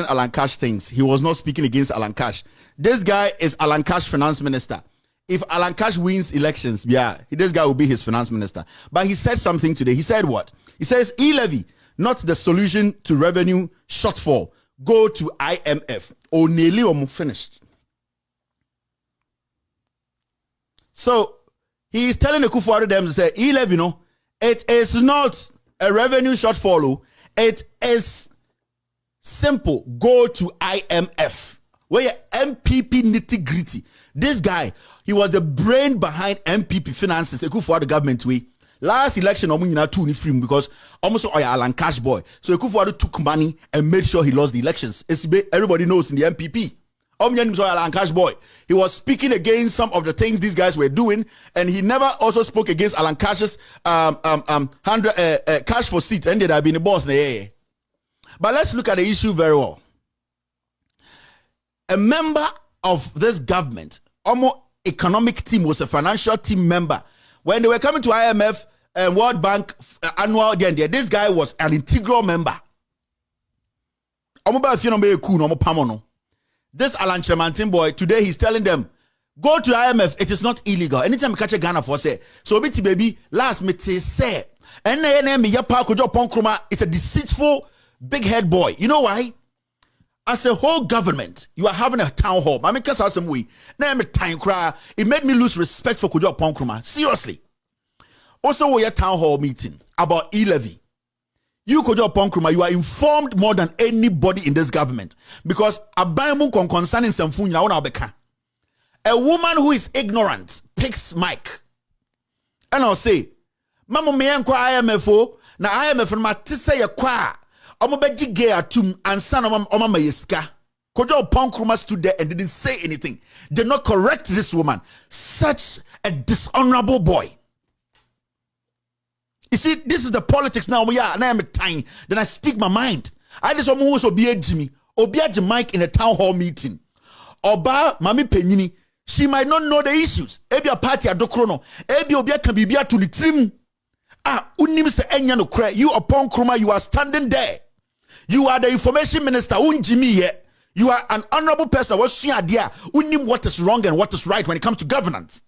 Alan Cash things. He was not speaking against Alan Cash. This guy is Alan Cash finance minister. If Alan Cash wins elections, yeah, this guy will be his finance minister. But he said something today. He said what? He says e-levy, not the solution to revenue shortfall. Go to IMF. Or nearly almost finished. So he is telling the Akuffo them to say e-levy, no, it is not a revenue shortfall. It is simple. Go to IMF. Where MPP nitty gritty. This guy, he was the brain behind MPP finances. Akuffo the government way. Last election, two free because almost Alan Cash boy. So Akuffo took money and made sure he lost the elections. Assibey, everybody knows in the MPP. Alan Cash boy. He was speaking against some of the things these guys were doing, and he never also spoke against Alan Cash's cash for seat. Ended up being a boss. But let's look at the issue very well. A member of this government, economic team, was a financial team member. When they were coming to IMF and World Bank annual, this guy was an integral member. This Alan Chemantin boy, today he's telling them, go to IMF, it is not illegal. Anytime you catch a Ghana for say, so baby, last me say, and it's a deceitful, big head boy. You know why? As a whole government, you are having a town hall. I make us some way. Now time cry. It made me lose respect for Kojo Ponkruma. Seriously. Also, we had town hall meeting about e-levy. You Kojo Ponkruma, you are informed more than anybody in this government because abaymu concerning Samfunya na beka. A woman who is ignorant picks mic, and I'll say, "Mama me enko IMF na IMF ma tise ye kwa." Omobeji gay atum and son of Omama Yeska. Kojo Ponkruma stood there and didn't say anything. Did not correct this woman. Such a dishonorable boy. You see, this is the politics now. Yeah, and I am a time. Then I speak my mind. I just want to be a Jimmy. Obiaji Mike in a town hall meeting. Oba Mami Penini. She might not know the issues. Ebi a party Addo krono. Ebi obia can be to the trim. Unim se enya no kre. You upon Kruma, you are standing there. You are the information minister. Unjimi here. You are an honorable person. What's your idea? Unim what is wrong and what is right when it comes to governance.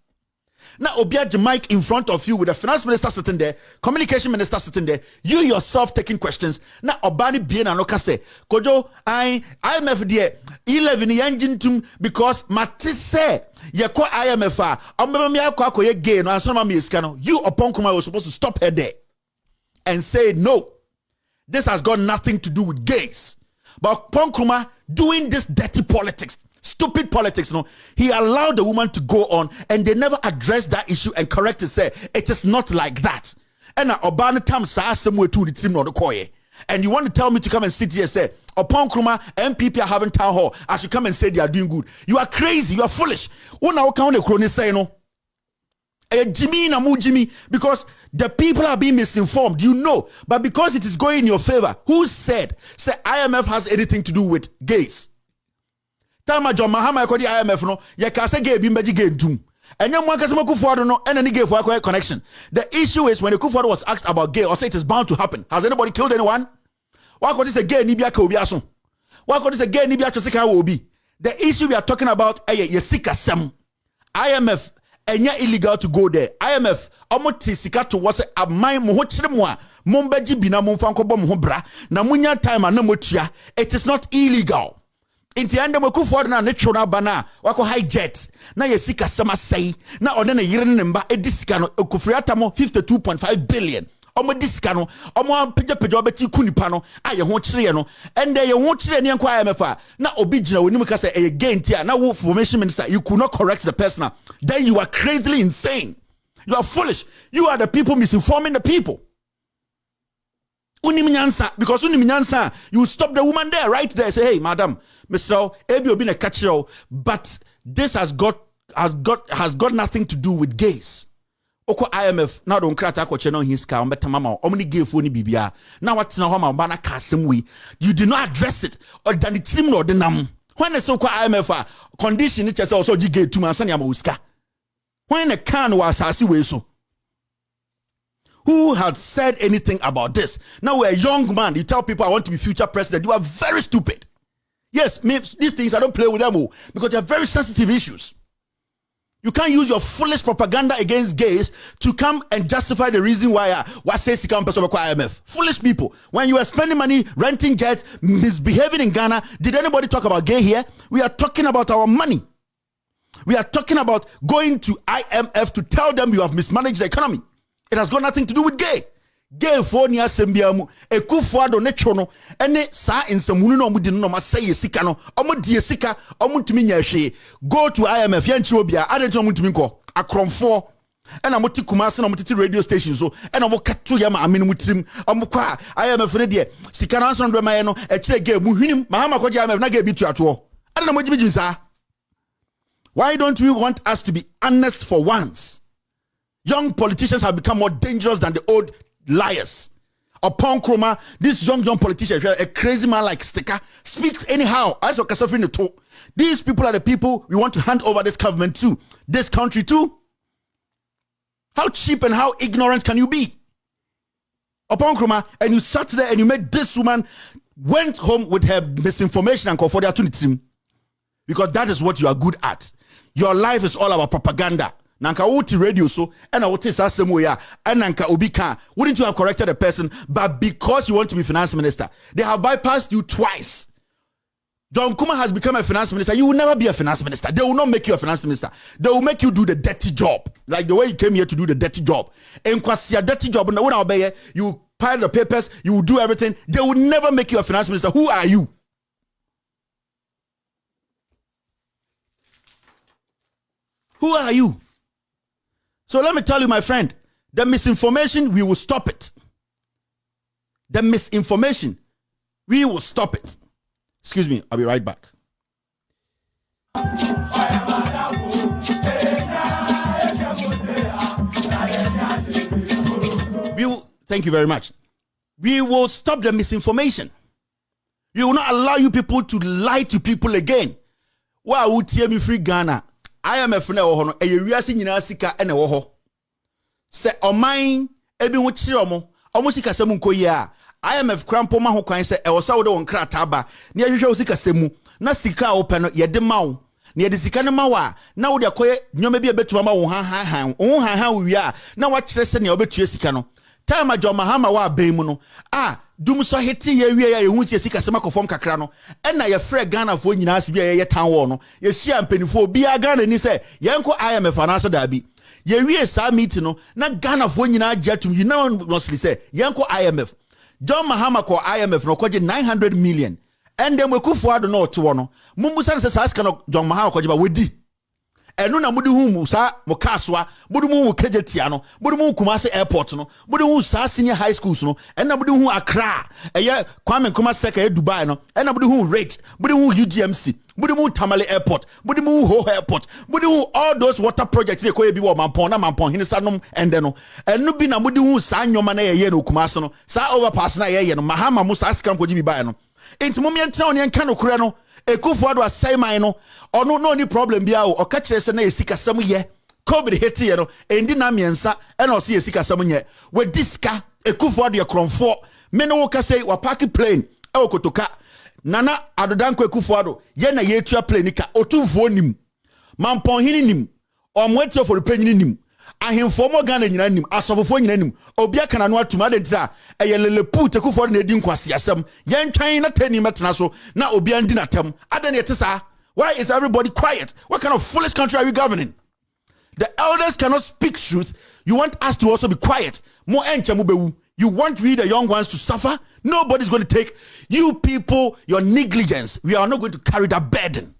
Now, Obiaji Mike in front of you with the finance minister sitting there, communication minister sitting there, you yourself taking questions. Now, Obani Bien and Okase, Kojo, IMF there, 11 engine tum because Matisse, Yako IMF, Amamia gay, no, Ansama you upon Kuma was supposed to stop her there and say, no, this has got nothing to do with gays. But Ponkruma doing this dirty politics, stupid politics, no, he allowed the woman to go on and they never addressed that issue and correct to say it is not like that. And Obana Tam sa somewhere to the team no the and you want to tell me to come and sit here and say upon Kruma MPP are having town hall, I should come and say they are doing good. You are crazy, you are foolish. When I count the crony say no. Jimmy na mu Jimmy, because the people are being misinformed, you know, but because it is going in your favor, who said IMF has anything to do with gays? Tama John Mahama kodi IMF no, ya ka say gay bimbaji gay dum. And young man kasema Akuffo no, and any gay for a connection. The issue is when Akuffo was asked about gay, or say it is bound to happen. Has anybody killed anyone? Why could this a gay nibia ka obi aso? Why could this a gay nibia chosika will be? The issue we are talking about yesika sem. IMF enya illegal to go there. IMF omoti sika to wase amai mo ho kire mo a mombaji bi na momfa nkobom ho bra na munya time na motua. It is not illegal. Inti ande Akuffo na ne twona bana wako hijet na yesika sama sei na one na yire ne mba edisika no okufriata mo 52.5 billion. Omo disika no omo peja obeti kunipa no aye ho kire no ende ye ho kire ne enko IMF na obi gina woni muka say e gain tia na wo formation minister you could not correct the person, then you are crazily insane, you are foolish, you are the people misinforming the people. Because you stop the woman there right there, say hey madam Mr. Ebi obi na catcher, but this has got nothing to do with gays. Oko IMF now don't crack ako channel his car on better mama omni gay for ni bibia now what's na homa bana kasem we you did not address it or than the team or the nam when the so IMF condition it also gay to man sanya uska when the can was asasi so who had said anything about this. Now we're a young man, you tell people I want to be future president, you are very stupid. Yes, these things I don't play with them all because they're very sensitive issues. You can't use your foolish propaganda against gays to come and justify the reason why says you can't IMF. Foolish people. When you are spending money renting jets, misbehaving in Ghana, did anybody talk about gay here? We are talking about our money. We are talking about going to IMF to tell them you have mismanaged the economy. It has got nothing to do with gay. Gay for ni asembiamu Akuffo Addo ne chono ene sa nsamunu no mudi no ma say sika no omudi sika omutumi nya hwe go to IMF yanchi obia ade to omutumi nko akromfo ena moti kumase na moti radio station so ena mo kato ya ma amenu mutirim omkwa IMF ne de sika na so ndo ma ye no e kire gay mu hwinim mahama koji IMF na gay bi tuato ade na mogibigim sa. Why don't we want us to be honest for once? Young politicians have become more dangerous than the old liars. Upon Kroma, this young politician, a crazy man like Sticker, speaks anyhow. As in the talk. These people are the people we want to hand over this government to, this country to. How cheap and how ignorant can you be? Upon Kroma, and you sat there and you made this woman went home with her misinformation and comfort to the team. Because that is what you are good at. Your life is all about propaganda. Nanka wuti radio so and I would say Sasemoya and Nanka Ubika. Wouldn't you have corrected the person? But because you want to be finance minister, they have bypassed you twice. John Kuma has become a finance minister. You will never be a finance minister. They will not make you a finance minister. They will make you do the dirty job. Like the way you came here to do the dirty job. And because your dirty job, when I obey you pile the papers, you will do everything. They will never make you a finance minister. Who are you? Who are you? So let me tell you, my friend, the misinformation, we will stop it. The misinformation, we will stop it. Excuse me, I'll be right back. Thank you very much. We will stop the misinformation. We will not allow you people to lie to people again. Why would you me free Ghana? IMF na wo ho no eyewiase nyina sika ene wo ho se oman ebi ho kire omo sika semu nkoyi a IMF krampo ma ho kwan se e wo sa wo de won krata ba na yehwehwe wo sika semu na sika wo pe no ye de ma wo na ye de sika ne ma wa na wo de koye nyoma bi ebetuma ma wo han wo wi a na wa kire se ne obetue sika no time ajo mahama wa aban mu no dum so heti ye wie ya ye hu tie sika sema kofom kakra no na ye frɛ Ghana fo nyina ase bia ye tan wo no ye hia mpanifo bia Ghana ni sɛ yenko IMF anase da bi ye wie sa meeting no na Ghana fo nyina agyatum you know mostly sɛ yenko IMF John Mahama ko IMF no koje 900 million and dem Akuffo Addo no to no mumbusa ne sɛ sa sika no John Mahama koje ba wedi enu na mudi hu sa mo kaswa mudi mu kejetia no mudi mu Kumasi airport no mudi hu sa senior high schools no ena mudi hu Accra eye Kwame Nkrumah Seka Dubai no ena mudi hu Rate mudi hu UGMC mudi mu Tamale airport mudi mu Ho airport mudi hu all those water projects they koye bi wo mampon na mampon hinisanom ende no enu bi na mudi hu sa nyoma na ye no Kumasi no sa overpass na ye no Mahama mu sa sika koji bi ba no enti mom ye tena oni enka no kure no Akuffo Addo asaiman no ono no ni problem bia o ka kire se na esika sam ye covid hit ye no endi na miensa e na o se esika sam nye we diska Akuffo Addo ye kronfo me no wo ka say wa park plane e o kotoka nana adodanko Akuffo Addo ye na ye tua plane ka otumfo nim mampon hini nim o mwetio for penyini nim ahemfo mo Ghana nyina nim asofofo nyina nim obi aka na no atuma de tira eyelele pu Akuffo Addo na edi nkwase asem yen twan na tani metena so na obi andi na tam adan ye tesa. Why is everybody quiet? What kind of foolish country are we governing? The elders cannot speak truth. You want us to also be quiet. Mo enche mo bewu. You want we the young ones to suffer? Nobody's going to take you people your negligence. We are not going to carry that burden.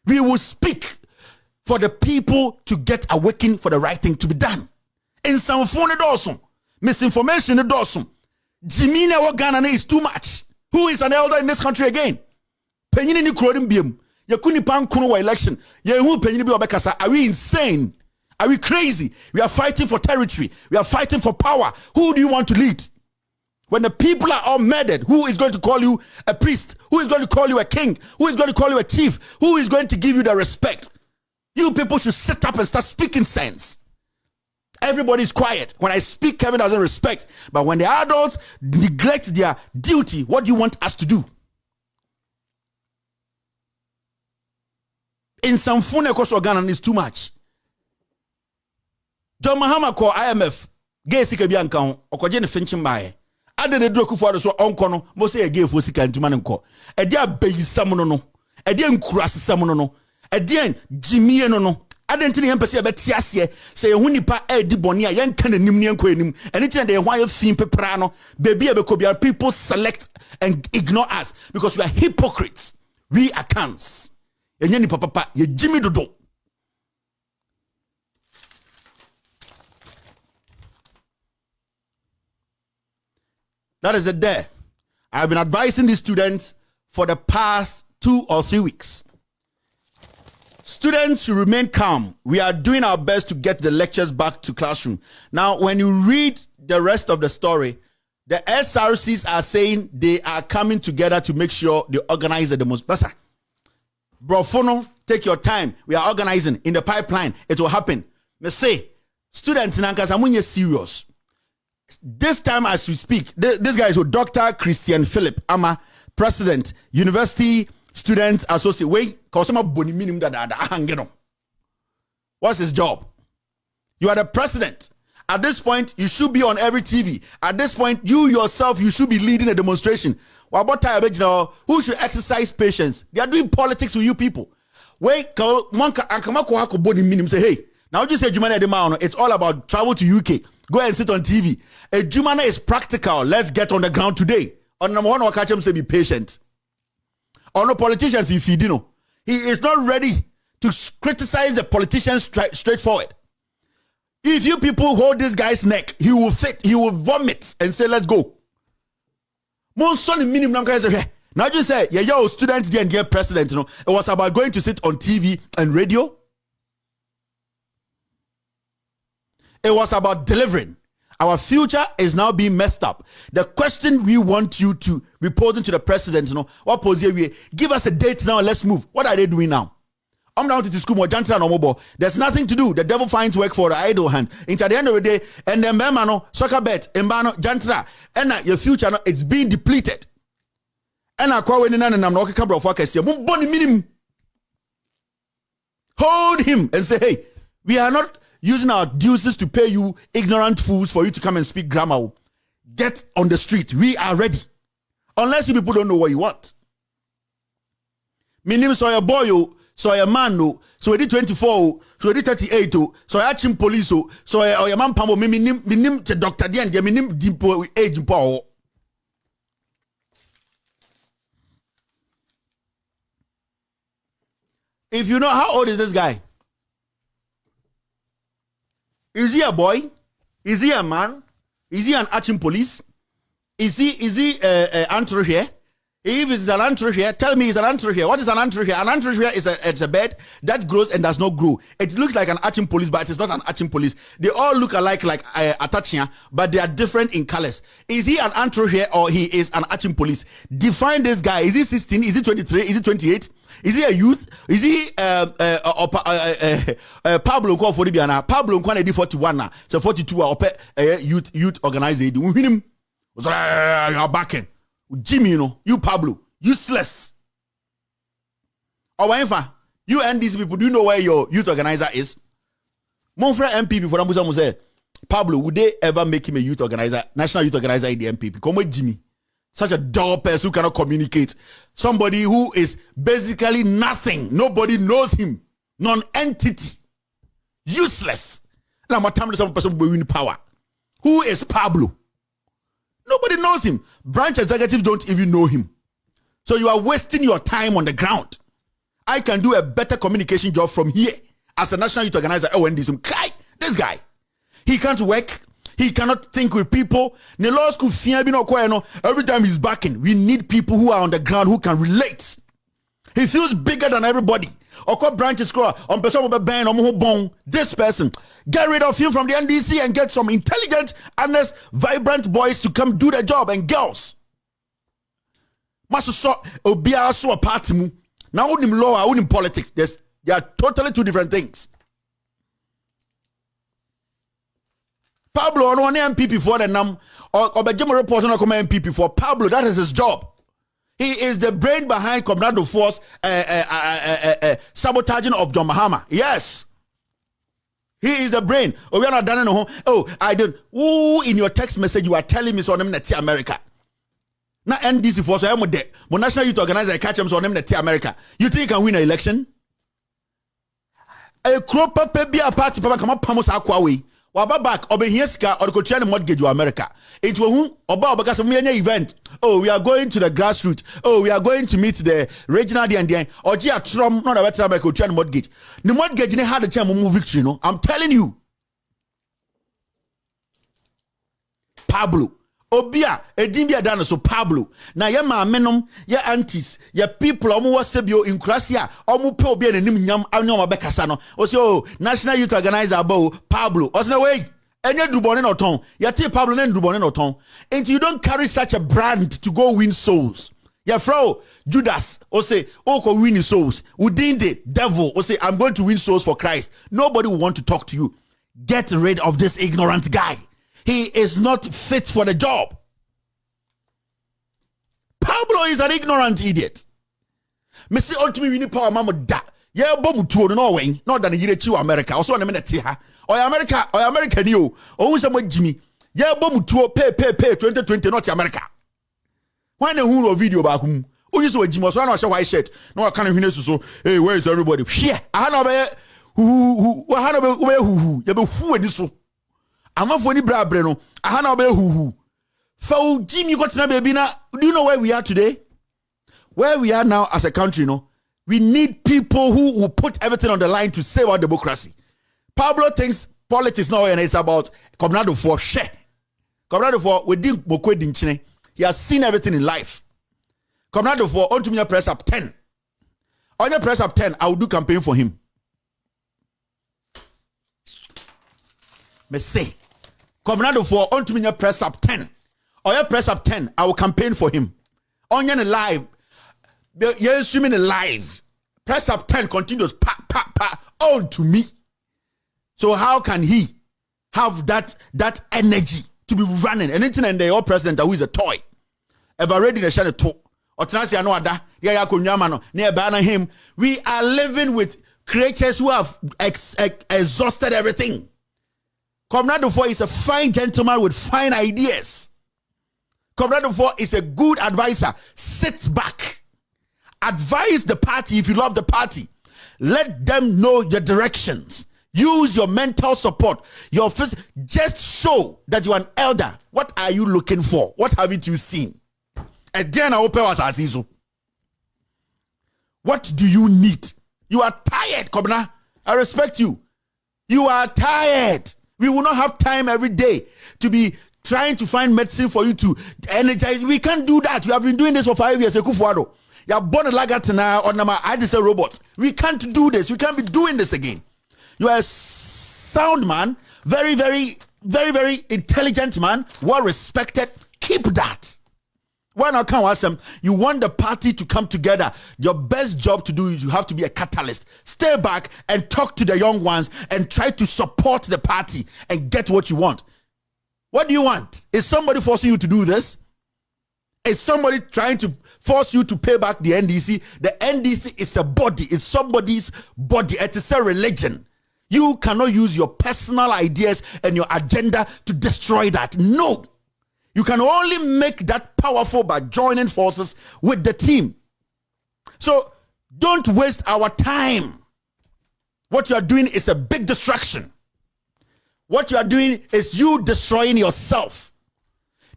We will speak for the people to get awakened for the right thing to be done. In some phone it also. Misinformation it also. Jimina wa Ghana is too much. Who is an elder in this country again? Penyini ni kurodim biem. Yakuni pan kuno wa election. Yehu penyini bi obekasa. Are we insane? Are we crazy? We are fighting for territory. We are fighting for power. Who do you want to lead? When the people are all murdered, who is going to call you a priest? Who is going to call you a king? Who is going to call you a chief? Who is going to give you the respect? You people should sit up and start speaking sense. Everybody is quiet. When I speak, Kevin doesn't respect. But when the adults neglect their duty, what do you want us to do? In some phone cost organ is too much. John Mahama call IMF. Gay sika bi anka ho. Okoje ne finchim bae. Ade ne duro Akuffo so onko no mo say gay fo sika ntuma ne nko. E dia bayisam no no. E dia nkurasesam no no. E dia jimie no no. Ade ntine yem pese e beti ase say ehu nipa e di bone a yen kan anim ne enko anim. Ene tine de ehwan afin pepra no. Baby e be ko bia people select and ignore us because we are hypocrites. We are cans. Enye ni papa ye jimi dodo. That is it there. I've been advising these students for the past 2 or 3 weeks. Students should remain calm. We are doing our best to get the lectures back to classroom. Now, when you read the rest of the story, the SRCs are saying they are coming together to make sure they organize the demonstration. Brofono, take your time. We are organizing in the pipeline. It will happen. Me say, students in Ankasamunye serious. This time as we speak, this guy is Dr. Christian Philip Ama, President, University Students Associate. Wait, what's his job? You are the president. At this point, you should be on every TV. At this point, you yourself, you should be leading a demonstration. Who should exercise patience? They are doing politics with you people. Wait, say, hey, now you say it's all about travel to UK. Go and sit on TV. A Jumana is practical. Let's get on the ground today. On number one, catch him say be patient. On the politicians, if you know, he is not ready to criticize the politicians straightforward. If you people hold this guy's neck, he will fit, he will vomit and say, let's go. Now you say, yeah, yo, students didn't get president, you know. It was about going to sit on TV and radio. It was about delivering. Our future is now being messed up. The question we want you to be posing to the president, you know, what pose here? Give us a date now and let's move. What are they doing now? I'm down to the school more jantra no more. There's nothing to do. The devil finds work for the idle hand. Into the end of the day, and then no soccer bet, embano jantra, and your future it's being depleted. And I call when I'm not a of workers here. Hold him and say, hey, we are not using our dues to pay you ignorant fools for you to come and speak grammar. Get on the street. We are ready. Unless you people don't know what you want. My name is a boy, so a man, so I did 24, so I did 38, so I chim police, so I man pambo, me name Dr. Dian, me name deep age power. If you know how old is this guy? Is he a boy? Is he a man? Is he an arching police? Is he antro here? If it's an antro here, tell me it's an antro here. What is an antro here? An antro here is it's a bed that grows and does not grow. It looks like an arching police, but it is not an arching police. They all look alike, like attaching, but they are different in colors. Is he an antro here or he is an arching police? Define this guy. Is he 16? Is he 23? Is he 28? Is he a youth? Is he Pablo Nko for Diana? Pablo Nko na 41 na. So 42 youth organizer. We win him. You're backing. Jimmy, you know, you Pablo, useless. Or you and these people, do you know where your youth organizer is? Monfrey MPP for Ambusa say, Pablo, would they ever make him a youth organizer, national youth organizer in the MPP? Come with Jimmy. Such a dull person who cannot communicate. Somebody who is basically nothing. Nobody knows him. Non-entity. Useless. And I'm telling some person who will win power. Who is Pablo? Nobody knows him. Branch executives don't even know him. So you are wasting your time on the ground. I can do a better communication job from here as a national youth organizer. Oh, and this guy, he can't work. He cannot think with people. The law school, every time he's backing, we need people who are on the ground who can relate. He feels bigger than everybody. Branches on this person. Get rid of him from the NDC and get some intelligent, honest, vibrant boys to come do the job and girls. Now, law, politics. They are totally two different things. Pablo on MPP for the or Bejama report on MPP for Pablo. That is his job. He is the brain behind Commando Force sabotaging of John Mahama. Yes. He is the brain. Oh, we are not done. Oh, I don't. Ooh, in your text message, you are telling me so I'm not America. Now, NDC Force, I am with that. But National Youth Organizer, I catch them so I'm not America. You think you can win an election? A crop up be a party, Papa, come up, Pamos Aquawi. Waba back, Obehiska, or the Cochian mortgage to America. It will about because of me event. Oh, we are going to the grassroots. Oh, we are going to meet the regional DND. Or Gia Trump, not a better Cochian mortgage. The mortgage had a chance to move victory, no? I'm telling you. Pablo. Obia, Edimbia Dano, so Pablo. Na ya ma menom, ya aunties, ya people, omu wasebio in Krasia, omu pe obia ne nim nyam anyoma bekasano. Osio National Youth Organizer abo Pablo. Osna way, enye dubone no ton. Ya te Pablo ne dubone no ton. And you don't carry such a brand to go win souls. Ya fro Judas, ose oko win souls. Within the devil, ose I'm going to win souls for Christ. Nobody will want to talk to you. Get rid of this ignorant guy. He is not fit for the job. Pablo is an ignorant idiot. Messi ultimately we need power mama da. Yeah, bomu tuo no way. Not than yire chi America. Also na me na ti ha. Or America ni o. O hu some Jimmy. Yeah, bomu tuo pay 2020 not America. When the who video back home. O use o Jimmy so na show white shirt. No I can't hune so. Hey, where is everybody? Here. I no be who who. Ya be who eni so. Amafo ni bra bre no aha na obe huhu fa Jimmy got na baby na. Do you know where we are today? Where we are now as a country, no, we need people who will put everything on the line to save our democracy. Pablo thinks politics now and it's about Commando for share. Commando for we did mokwe dinchine. He has seen everything in life. Commando for on to me press up 10. On your press up 10, I will do campaign for him. Me say Commando for on to me press up 10. Or you press up 10, I will campaign for him. On your live. You're assuming live. Press up 10 continues on to me. So how can he have that energy to be running? Anything and the old president who is a toy. Ever ready to share the talk. Or Tanasi no ada. Yeah, kunyamano. Near banner him. We are living with creatures who have exhausted everything. Comrade 4 is a fine gentleman with fine ideas. Comrade 4 is a good advisor. Sit back. Advise the party if you love the party. Let them know your directions. Use your mental support. Just show that you're an elder. What are you looking for? What haven't you seen? Again, I hope I was Azizu. What do you need? You are tired, Kobna. I respect you. You are tired. We will not have time every day to be trying to find medicine for you to energize. We can't do that. We have been doing this for 5 years. Akuffo. You are born a lagatana or nama. I just a robot. We can't do this. We can't be doing this again. You are a sound man, very, very, very, very intelligent man, well respected. Keep that. Why not come ask them? You want the party to come together. Your best job to do is you have to be a catalyst. Stay back and talk to the young ones and try to support the party and get what you want. What do you want? Is somebody forcing you to do this? Is somebody trying to force you to pay back the NDC? The NDC is a body. It's somebody's body. It is a religion. You cannot use your personal ideas and your agenda to destroy that. No. You can only make that powerful by joining forces with the team. So don't waste our time. What you are doing is a big distraction. What you are doing is you destroying yourself.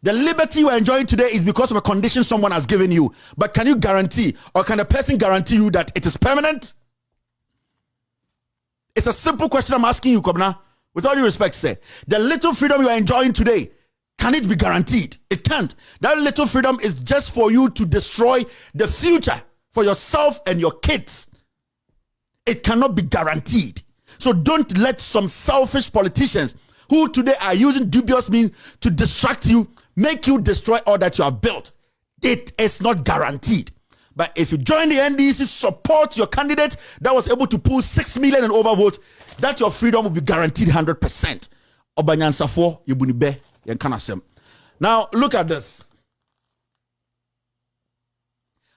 The liberty you are enjoying today is because of a condition someone has given you. But can you guarantee, or can a person guarantee you that it is permanent? It's a simple question I'm asking you, Kobna. With all due respect, say, the little freedom you are enjoying today, can it be guaranteed? It can't. That little freedom is just for you to destroy the future for yourself and your kids. It cannot be guaranteed. So don't let some selfish politicians who today are using dubious means to distract you, make you destroy all that you have built. It is not guaranteed. But if you join the NDC, support your candidate that was able to pull 6 million and overvote, that your freedom will be guaranteed 100%. Obanyansafo yebunibe. Now, look at this.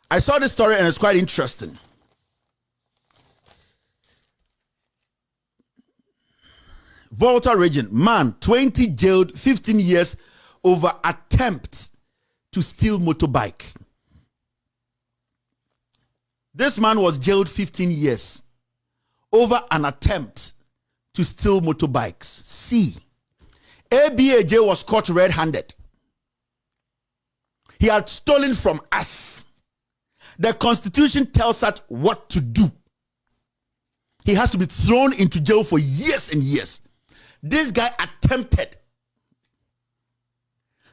I saw this story and it's quite interesting. Volta region, man, 20 jailed, 15 years over attempt to steal motorbike. This man was jailed 15 years over an attempt to steal motorbikes. See, ABAJ was caught red-handed. He had stolen from us. The Constitution tells us what to do. He has to be thrown into jail for years and years. This guy attempted.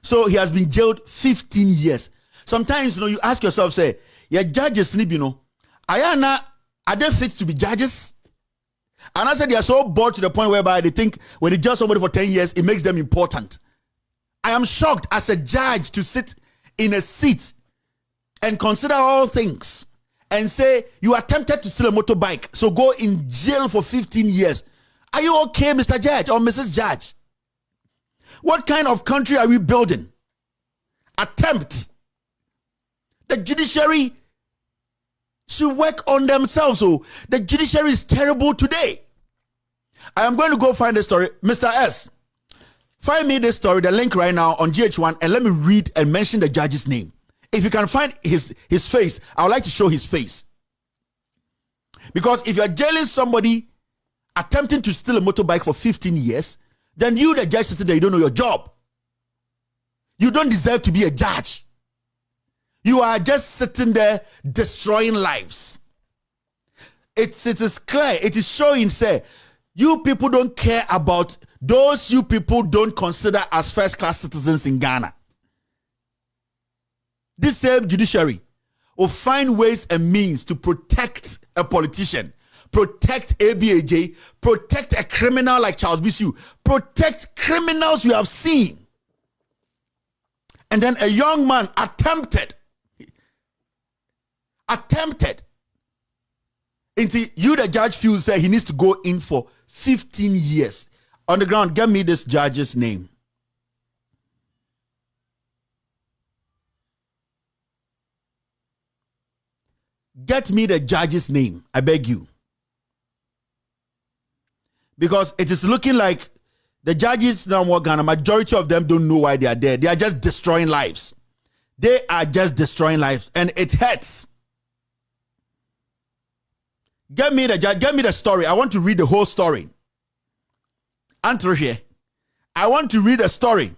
So he has been jailed 15 years. Sometimes, you ask yourself, say, yeah, judges, are they fit to be judges? And I said they are so bored to the point whereby they think when they judge somebody for 10 years, it makes them important. I am shocked as a judge to sit in a seat and consider all things and say, you attempted to steal a motorbike, so go in jail for 15 years. Are you okay, Mr. Judge or Mrs. Judge? What kind of country are we building? Attempt. The judiciary should work on themselves. So the judiciary is terrible today. I am going to go find the story. Mr. S, find me this story, the link right now on GH1, and let me read and mention the judge's name. If you can find his face, I would like to show his face. Because if you're jailing somebody attempting to steal a motorbike for 15 years, then you, the judge, sitting there, you don't know your job. You don't deserve to be a judge. You are just sitting there destroying lives. It is clear. It is showing, say, you people don't care about those you people don't consider as first-class citizens in Ghana. This same judiciary will find ways and means to protect a politician, protect ABAJ, protect a criminal like Charles Bisu, protect criminals we have seen. And then a young man attempted. Until you, the judge, feels that he needs to go in for 15 years. On the ground, get me this judge's name. Get me the judge's name, I beg you. Because it is looking like the judges now, Ghana, majority of them don't know why they are there. They are just destroying lives. They are just destroying lives, and it hurts. Get me the judge, get me the story. I want to read the whole story. Answer here. I want to read a story.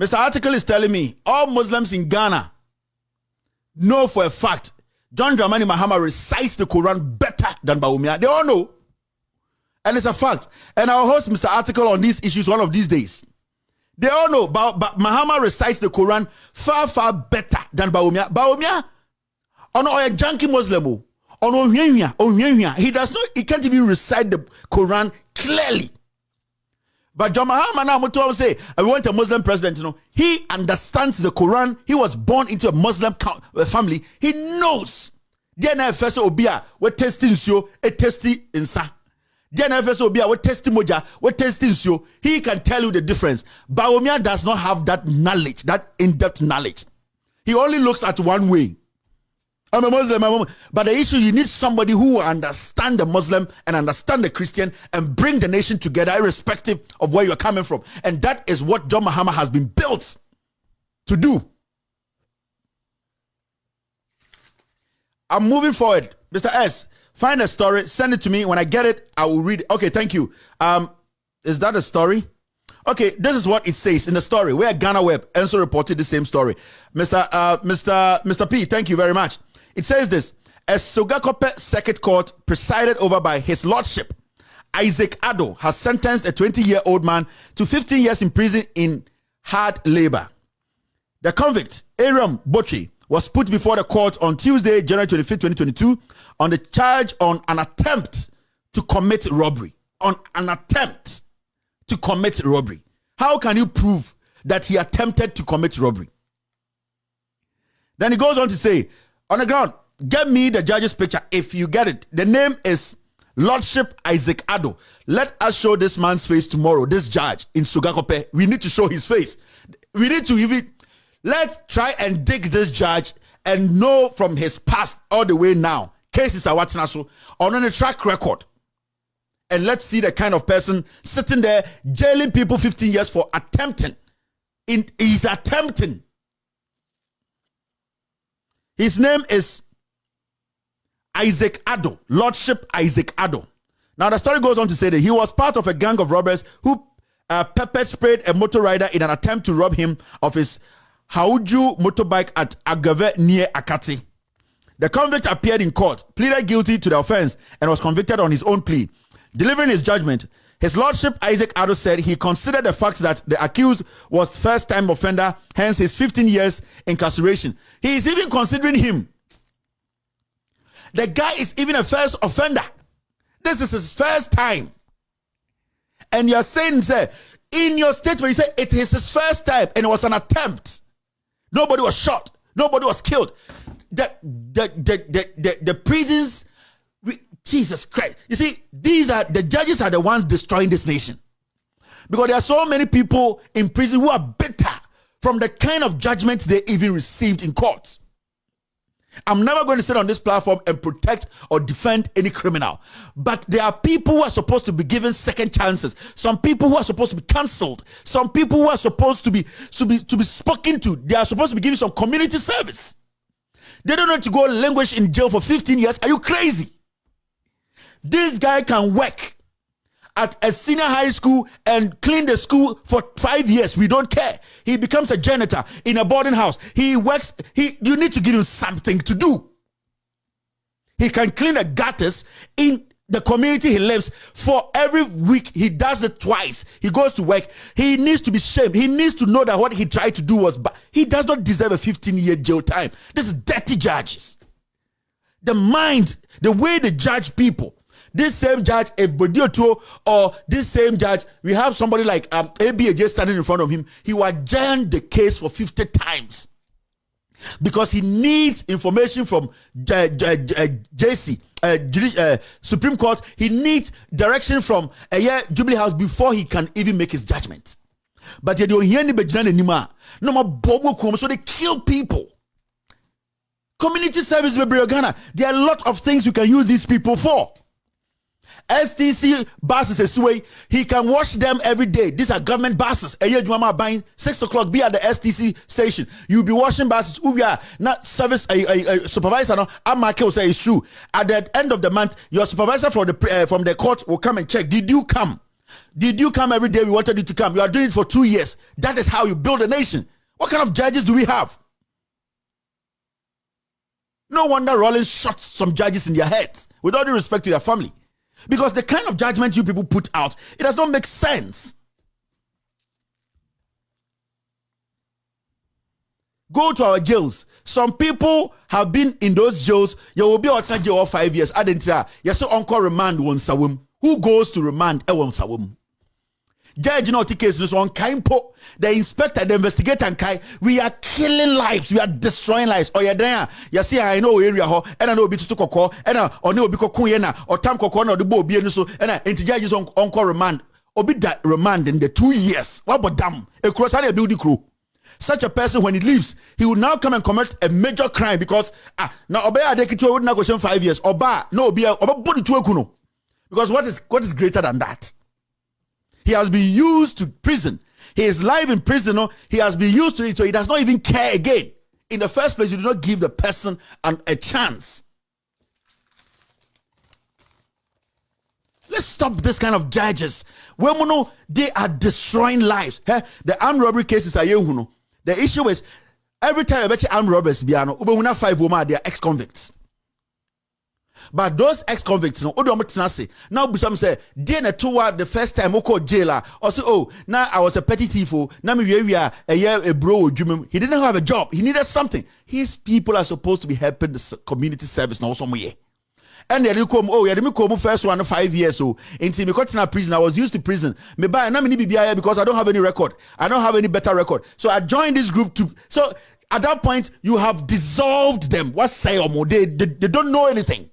Mr. Article is telling me all Muslims in Ghana know for a fact John Dramani Mahama recites the Quran better than Bawumia. They all know. And it's a fact. And I'll host Mr. Article on these issues one of these days. They all know but Mahama recites the Quran far, far better than Bawumia. Bawumia, on a junkie Muslim, he does not, he can't even recite the Quran clearly. But John Mahama now say, I want a Muslim president, he understands the Quran. He was born into a Muslim family. He knows. DNA first obia, what testing so, a testy insa. DNA first obia, what testing moja, what testing so. He can tell you the difference. Bawumia does not have that knowledge, that in-depth knowledge. He only looks at one way. I'm a Muslim, but the issue, you need somebody who will understand the Muslim and understand the Christian and bring the nation together irrespective of where you're coming from. And that is what John Mahama has been built to do. I'm moving forward. Mr. S, find a story, send it to me. When I get it, I will read it. Okay, thank you. Is that a story? Okay, this is what it says in the story where Ghana Web also reported the same story. Mr. P, thank you very much. It says this: a Sogakope Circuit Court presided over by His Lordship Isaac Addo has sentenced a 20-year-old man to 15 years in prison in hard labor. The convict, Aram Botri, was put before the court on Tuesday, January 25, 2022, on the charge on an attempt to commit robbery. On an attempt to commit robbery. How can you prove that he attempted to commit robbery? Then he goes on to say, on the ground, get me the judge's picture if you get it. The name is Lordship Isaac Addo. Let us show this man's face tomorrow, this judge in Sogakope. We need to show his face. We need to even Let's try and dig this judge and know from his past all the way now. Cases are watching us on a track record. And let's see the kind of person sitting there jailing people 15 years for attempting. He's attempting. His name is Isaac Addo, Lordship Isaac Addo. Now the story goes on to say that he was part of a gang of robbers who pepper sprayed a motor rider in an attempt to rob him of his Hauju motorbike at Agave near Akati. The convict appeared in court, pleaded guilty to the offense, and was convicted on his own plea. Delivering his judgment, His Lordship Isaac Addo said he considered the fact that the accused was first-time offender, hence his 15 years incarceration. He is even considering him. The guy is even a first offender. This is his first time. And you're saying, say, in your statement, you say it is his first time and it was an attempt. Nobody was shot. Nobody was killed. The prisons, Jesus Christ. You see, the judges are the ones destroying this nation. Because there are so many people in prison who are bitter from the kind of judgment they even received in court. I'm never going to sit on this platform and protect or defend any criminal. But there are people who are supposed to be given second chances. Some people who are supposed to be cancelled. Some people who are supposed to be spoken to. They are supposed to be given some community service. They don't need to go languish in jail for 15 years. Are you crazy? This guy can work at a senior high school and clean the school for 5 years. We don't care. He becomes a janitor in a boarding house. He works. You need to give him something to do. He can clean the gutters in the community he lives. For every week, he does it twice. He goes to work. He needs to be shamed. He needs to know that what he tried to do was bad. He does not deserve a 15-year jail time. This is dirty judges. The mind, the way they judge people. This same judge, or this same judge, we have somebody like ABAJ standing in front of him. He will adjourn the case for 50 times because he needs information from JC, Supreme Court. He needs direction from Jubilee House before he can even make his judgment. But they don't hear any no more, so they kill people. Community service, Ghana. There are a lot of things you can use these people for. STC buses is way he can wash them every day. These are government buses. Buying 6 o'clock, be at the STC station. You'll be washing buses. We are not service supervisor. No, I'm will say it's true. At the end of the month, your supervisor from the court will come and check. Did you come? Did you come every day? We wanted you to come. You are doing it for 2 years. That is how you build a nation. What kind of judges do we have? No wonder Rollins shot some judges in their heads with all due respect to their family. Because the kind of judgment you people put out, it does not make sense. Go to our jails. Some people have been in those jails. You will be outside jail for 5 years. I didn't tell you. So uncle remand one sawum. Who goes to remand a one sawum? Judge not case this one kind po. The inspector, the investigator and kai. We are killing lives. We are destroying lives. Oh yeah, there. You see, I know area ho, and I know be to koko, and I know be koko yena, or tam koko no the bo be so, and I judge is on call remand. Obi that remand in the 2 years. What about them? A cross a building crew. Such a person, when he leaves, he will now come and commit a major crime because now obey a decade would not question 5 years. Oba no be a body to kuno. Because what is greater than that? He has been used to prison. His life in prison, he has been used to it, so he does not even care again. In the first place, you do not give the person a chance. Let's stop this kind of judges. When they are destroying lives. The armed robbery cases are the issue is every time I bet you armed robbers, they are 5 women, they are ex-convicts. But those ex-convicts, now some say, the first time I called jailer, or say, now I was a petty thief, now we are a year a bro. He didn't have a job, he needed something. His people are supposed to be helping the community service now somewhere. And they come, first 5 years so until me got in a prison. I was used to prison. Me buy na me BBI because I don't have any record. I don't have any better record. So I joined this group to so at that point you have dissolved them. What say they don't know anything.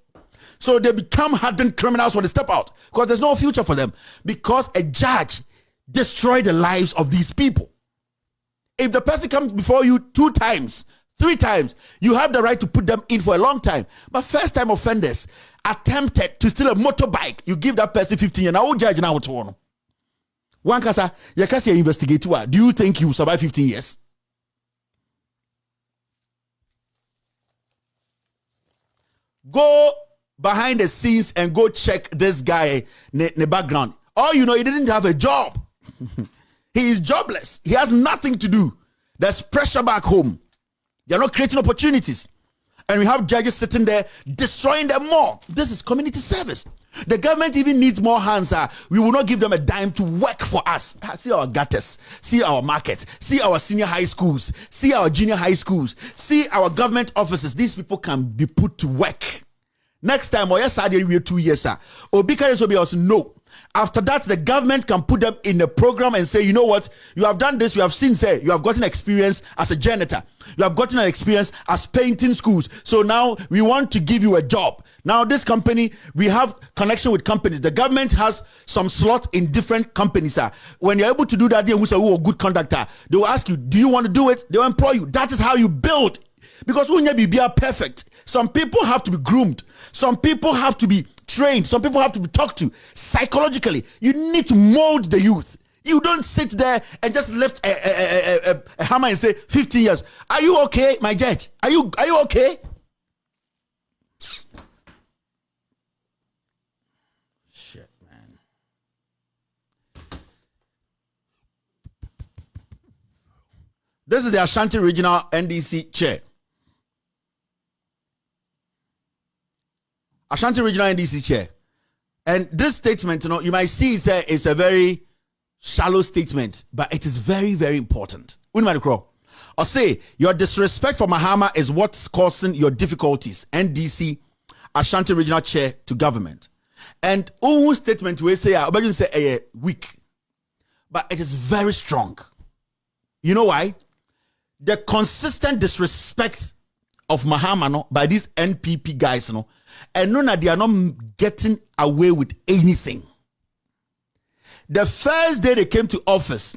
So they become hardened criminals when they step out because there's no future for them because a judge destroyed the lives of these people. If the person comes before you 2 times, 3 times, you have the right to put them in for a long time. But first time offenders attempted to steal a motorbike, you give that person 15 years. Now, judge now to one. One kasa, you can say investigate. Do you think you survive 15 years? Go behind the scenes and go check this guy in the background. All you know, he didn't have a job. He is jobless. He has nothing to do. There's pressure back home. They're not creating opportunities. And we have judges sitting there destroying them more. This is community service. The government even needs more hands. We will not give them a dime to work for us. See our gutters, see our markets, see our senior high schools, see our junior high schools, see our government offices. These people can be put to work. Next time, or yes, I did 2 years, sir. Obika will be also no. After that, the government can put them in a program and say, you know what, you have done this, you have seen, say, you have gotten experience as a janitor, you have gotten an experience as painting schools. So now we want to give you a job. Now, this company, we have connection with companies. The government has some slots in different companies. When you're able to do that, they will say, oh, good conductor. They will ask you, do you want to do it? They will employ you. That is how you build. Because when you are perfect, some people have to be groomed. Some people have to be trained. Some people have to be talked to psychologically. You need to mold the youth. You don't sit there and just lift a hammer and say 15 years. Are you okay, my judge? Are you okay? Shit, man. This is the Ashanti Regional NDC chair. Ashanti Regional NDC chair. And this statement, you might see it's a very shallow statement, but it is very, very important. Or say, your disrespect for Mahama is what's causing your difficulties. NDC, Ashanti Regional chair to government. And statement we say, weak. But it is very strong. You know why? The consistent disrespect of Mahama by these NPP guys, and none that they are not getting away with anything. The first day they came to office,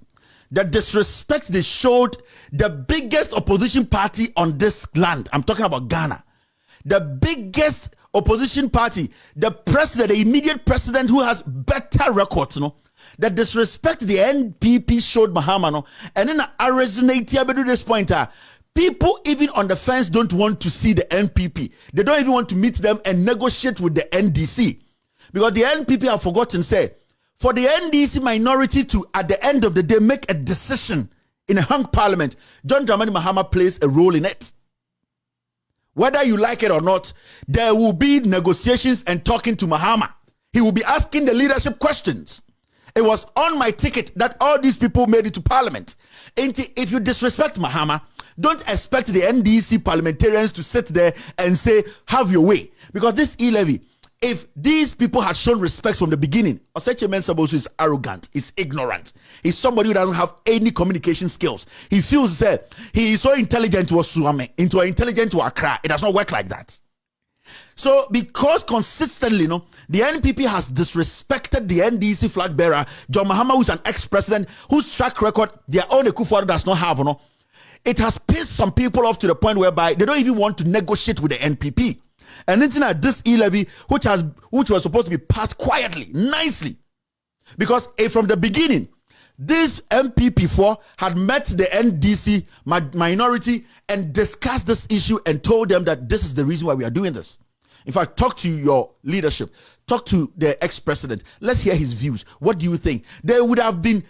the disrespect they showed the biggest opposition party on this land. I'm talking about Ghana. The biggest opposition party, the president, the immediate president who has better records, the disrespect the NPP showed Mahama, and then I resonate here to this point. People even on the fence don't want to see the NPP. They don't even want to meet them and negotiate with the NDC. Because the NPP have forgotten, say, for the NDC minority to, at the end of the day, make a decision in a hung parliament, John Dramani Mahama plays a role in it. Whether you like it or not, there will be negotiations and talking to Mahama. He will be asking the leadership questions. It was on my ticket that all these people made it to parliament. And if you disrespect Mahama, don't expect the NDC parliamentarians to sit there and say, have your way. Because this e-levy, if these people had shown respect from the beginning, Oseche Mensabosu is arrogant, is ignorant. He's somebody who doesn't have any communication skills. He feels that he is so intelligent to Osuame, intelligent to Accra. It does not work like that. So, because consistently, the NPP has disrespected the NDC flag bearer, John Mahama, who's an ex-president, whose track record their own Akuffo does not have, it has pissed some people off to the point whereby they don't even want to negotiate with the NPP. And then this e-levy, which was supposed to be passed quietly, nicely, because from the beginning, this MPP4 had met the NDC minority and discussed this issue and told them that this is the reason why we are doing this. In fact, talk to your leadership, talk to the ex-president. Let's hear his views. What do you think? It would have been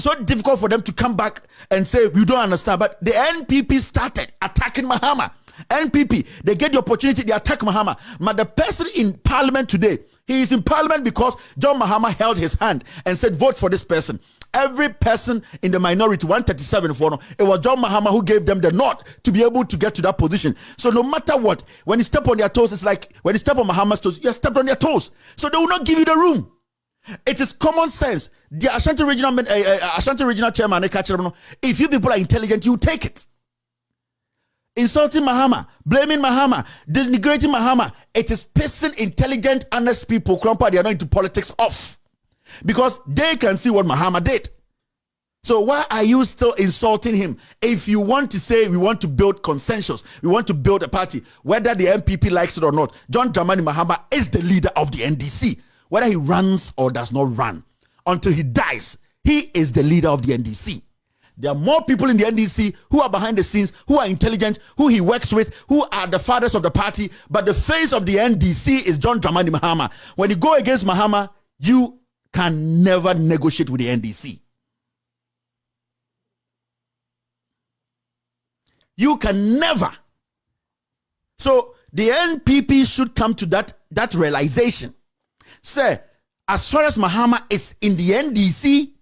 so difficult for them to come back and say, we don't understand. But the NPP started attacking Mahama. NPP, they get the opportunity, they attack Mahama. But the person in parliament today, he is in parliament because John Mahama held his hand and said, vote for this person. Every person in the minority, 137 for it was John Mahama who gave them the nod to be able to get to that position. So no matter what, when you step on their toes, it's like when you step on Mahama's toes, you step on their toes. So they will not give you the room. It is common sense. The Ashanti Regional Chairman, if you people are intelligent, you take it. Insulting Mahama, blaming Mahama, denigrating Mahama, it is pissing intelligent, honest people, they are not into politics off. Because they can see what Mahama did. So why are you still insulting him? If you want to say we want to build consensus, we want to build a party, whether the NPP likes it or not, John Dramani Mahama is the leader of the NDC. Whether he runs or does not run, until he dies, he is the leader of the NDC. There are more people in the NDC who are behind the scenes, who are intelligent, who he works with, who are the fathers of the party, but the face of the NDC is John Dramani Mahama. When you go against Mahama, you can never negotiate with the NDC. You can never. So the NPP should come to that realization. Say, as far as Mahama is in the NDC,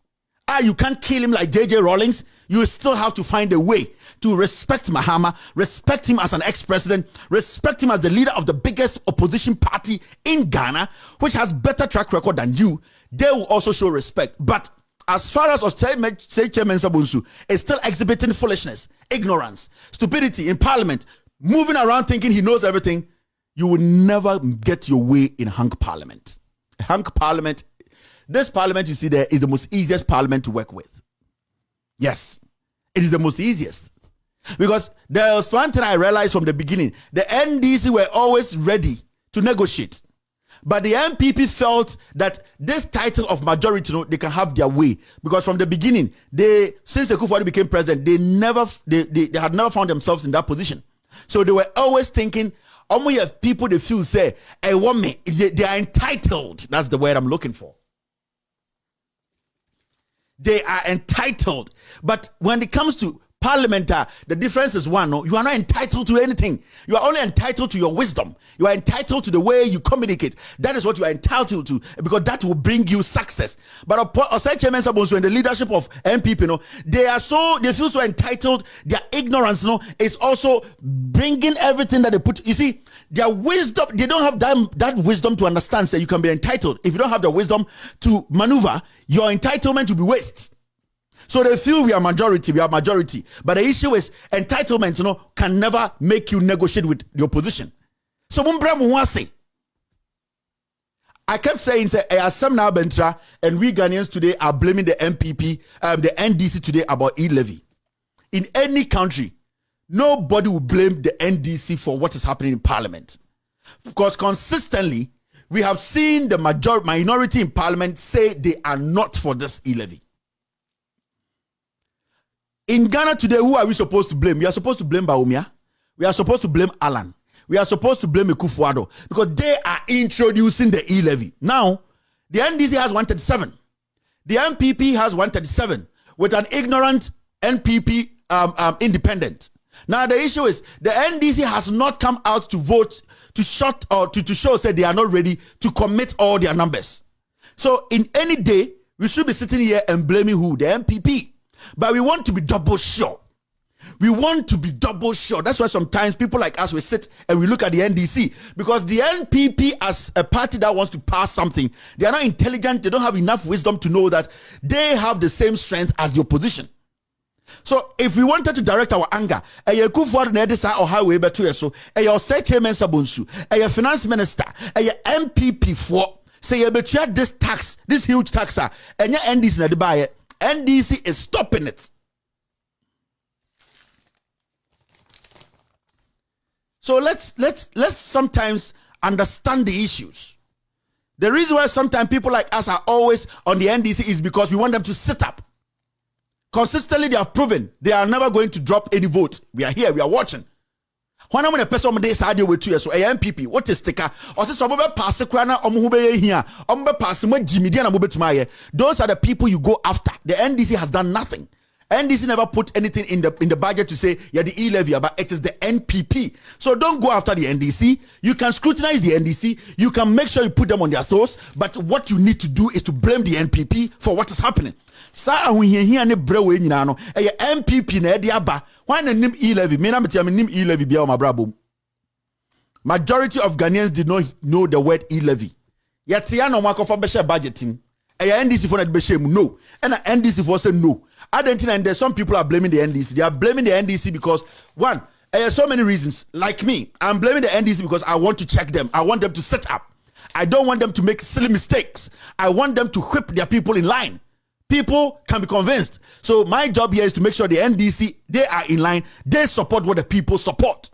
you can't kill him like JJ Rawlings. You still have to find a way to respect Mahama, respect him as an ex-president, respect him as the leader of the biggest opposition party in Ghana, which has better track record than you. They will also show respect. But as far as Chairman Sabunsu is still exhibiting foolishness, ignorance, stupidity in parliament, moving around thinking he knows everything, you will never get your way in hung parliament. Hung parliament, this parliament you see there is the most easiest parliament to work with. Yes, it is the most easiest. Because there was one thing I realized from the beginning. The NDC were always ready to negotiate. But the NPP felt that this title of majority, they can have their way. Because from the beginning, since Akuffo became president, they had never found themselves in that position. So they were always thinking, have people they feel say, hey, want me, they are entitled. That's the word I'm looking for. They are entitled. But when it comes to parliament, the difference is one. No, you are not entitled to anything. You are only entitled to your wisdom. You are entitled to the way you communicate. That is what you are entitled to, because that will bring you success. But Osei Chairman Sabunsu and the leadership of NPP, they feel so entitled. Their ignorance, is also bringing everything that they put. You see, their wisdom, they don't have that wisdom to understand. So you can be entitled. If you don't have the wisdom to maneuver, your entitlement will be waste. So they feel we are majority. But the issue is entitlement, can never make you negotiate with the opposition. So I kept saying, and we Ghanaians today are blaming the NPP, the NDC today about e-levy. In any country, nobody will blame the NDC for what is happening in parliament. Because consistently, we have seen the minority in parliament say they are not for this e-levy. In Ghana today, who are we supposed to blame? We are supposed to blame Bawumia. We are supposed to blame Alan. We are supposed to blame Akuffo, because they are introducing the e-levy. Now, the NDC has 137. The NPP has 137 with an ignorant NPP independent. Now, the issue is the NDC has not come out to vote to show say they are not ready to commit all their numbers. So, in any day, we should be sitting here and blaming who? The NPP. But we want to be double sure. We want to be double sure. That's why sometimes people like us, we sit and we look at the NDC. Because the NPP, as a party that wants to pass something, they are not intelligent. They don't have enough wisdom to know that they have the same strength as the opposition. So if we wanted to direct our anger, Akuffo na edisa or highway beto so, Osei Chairman Sabunsu, finance minister, MPP for say you betua this tax, this huge tax, and NDC na de buy. NDC is stopping it. So let's sometimes understand the issues. The reason why sometimes people like us are always on the NDC is because we want them to sit up. Consistently, they have proven they are never going to drop any vote. We are here, we are watching. When I'm in a person on this idea with 2 years, so MPP, what is sticker? Or say some pass a crana omube here, pass Jimmy Diana Mubetuma. Those are the people you go after. The NDC has done nothing. NDC never put anything in the budget to say the e-levy, but it is the NPP. So don't go after the NDC. You can scrutinize the NDC. You can make sure you put them on their toes. But what you need to do is to blame the NPP for what is happening. Sa when here ne brewe nyina no MPP na e aba when na nim e-levy me na metia me nim e-levy bia o mabrabom. Majority of Ghanaians did not know the word e-levy. Yet ya no makofo be share budget team. NDC for that be shame no. And NDC for say no. Argentina, and there's some people are blaming the NDC. They are blaming the NDC because one, so many reasons. Like me, I'm blaming the NDC because I want to check them. I want them to set up. I don't want them to make silly mistakes. I want them to whip their people in line. people can be convinced. So my job here is to make sure the NDC, they are in line. They support what the people support.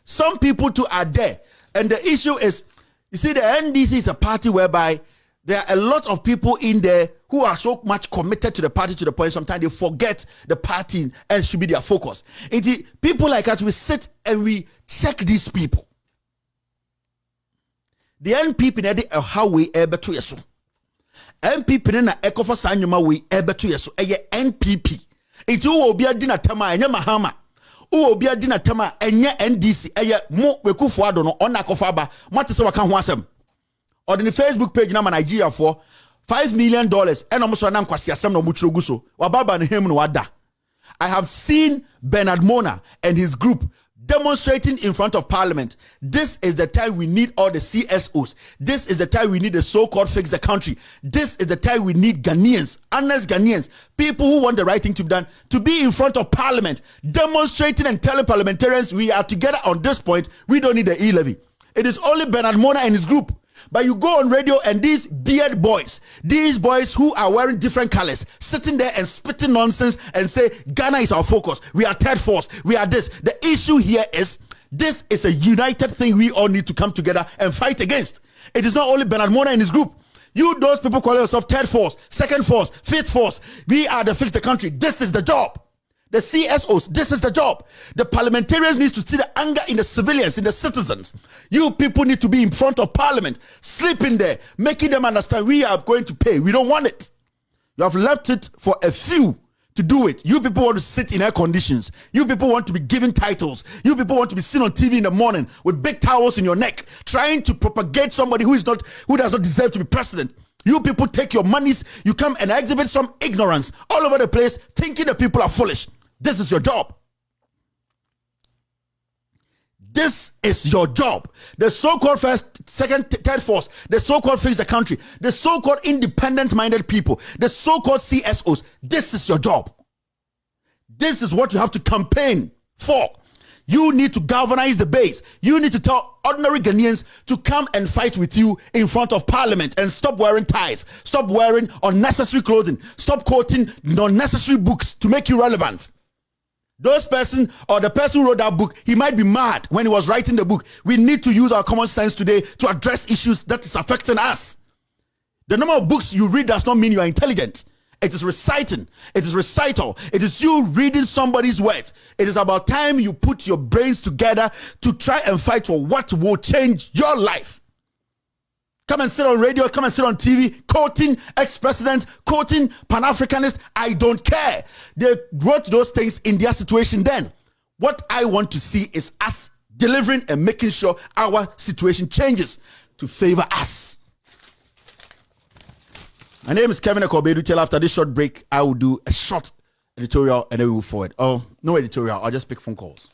Some people too are there. And the issue is, you see, the NDC is a party whereby there are a lot of people in there who are so much committed to the party to the point sometimes they forget the party and should be their focus. People like us, we sit and we check these people. The NPP na de how we ebe to yeso. NPP na Akuffo sanyoma we ebe to yeso. Eye NPP. Iti wo obi adi na tema enye Mahama. Wo obi adi na tema enye NDC. Eye mo Akuffo Addo no ona Akuffo aba. Mate se waka ho asem. Or the Facebook page na Nigeria for $5 million and almost na nkwasi asem na muchiro guso. Wababa ne him no wada. I have seen Bernard Mona and his group demonstrating in front of parliament. This is the time we need all the CSOs. This is the time we need the so-called fix the country. This is the time we need Ghanaians, honest Ghanaians, people who want the right thing to be done, to be in front of parliament, demonstrating and telling parliamentarians we are together on this point. We don't need the e-levy. It is only Bernard Mona and his group. But you go on radio and these beard boys, these boys who are wearing different colors, sitting there and spitting nonsense and say, Ghana is our focus. We are third force. We are this. The issue here is, this is a united thing we all need to come together and fight against. It is not only Bernard Mona and his group. You, those people calling yourself third force, second force, fifth force. We are the fix the country. This is the job. The CSOs, this is the job. The parliamentarians need to see the anger in the civilians, in the citizens. You people need to be in front of parliament, sleeping there, making them understand we are going to pay. We don't want it. You have left it for a few to do it. You people want to sit in air conditions. You people want to be given titles. You people want to be seen on TV in the morning with big towels in your neck, trying to propagate somebody who does not deserve to be president. You people take your monies, you come and exhibit some ignorance all over the place, thinking the people are foolish. This is your job. This is your job. The so-called first, second, third force, the so-called fix the country, the so-called independent-minded people, the so-called CSOs. This is your job. This is what you have to campaign for. You need to galvanize the base. You need to tell ordinary Ghanaians to come and fight with you in front of parliament and stop wearing ties. Stop wearing unnecessary clothing. Stop quoting unnecessary books to make you relevant. Those person or the person who wrote that book, he might be mad when he was writing the book. We need to use our common sense today to address issues that is affecting us. The number of books you read does not mean you are intelligent. It is reciting. It is recital. It is you reading somebody's words. It is about time you put your brains together to try and fight for what will change your life. Come and sit on radio, come and sit on TV, quoting ex-presidents, quoting Pan-Africanists. I don't care. They wrote those things in their situation then. What I want to see is us delivering and making sure our situation changes to favor us. My name is Kevin Ekobedu. After this short break, I will do a short editorial and then we move forward. Oh, no editorial. I'll just pick phone calls.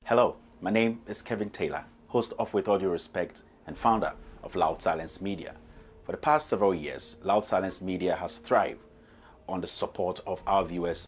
Hello, my name is Kevin Taylor, host of With All Due Respect and founder of Loud Silence Media. For the past several years, Loud Silence Media has thrived on the support of our viewers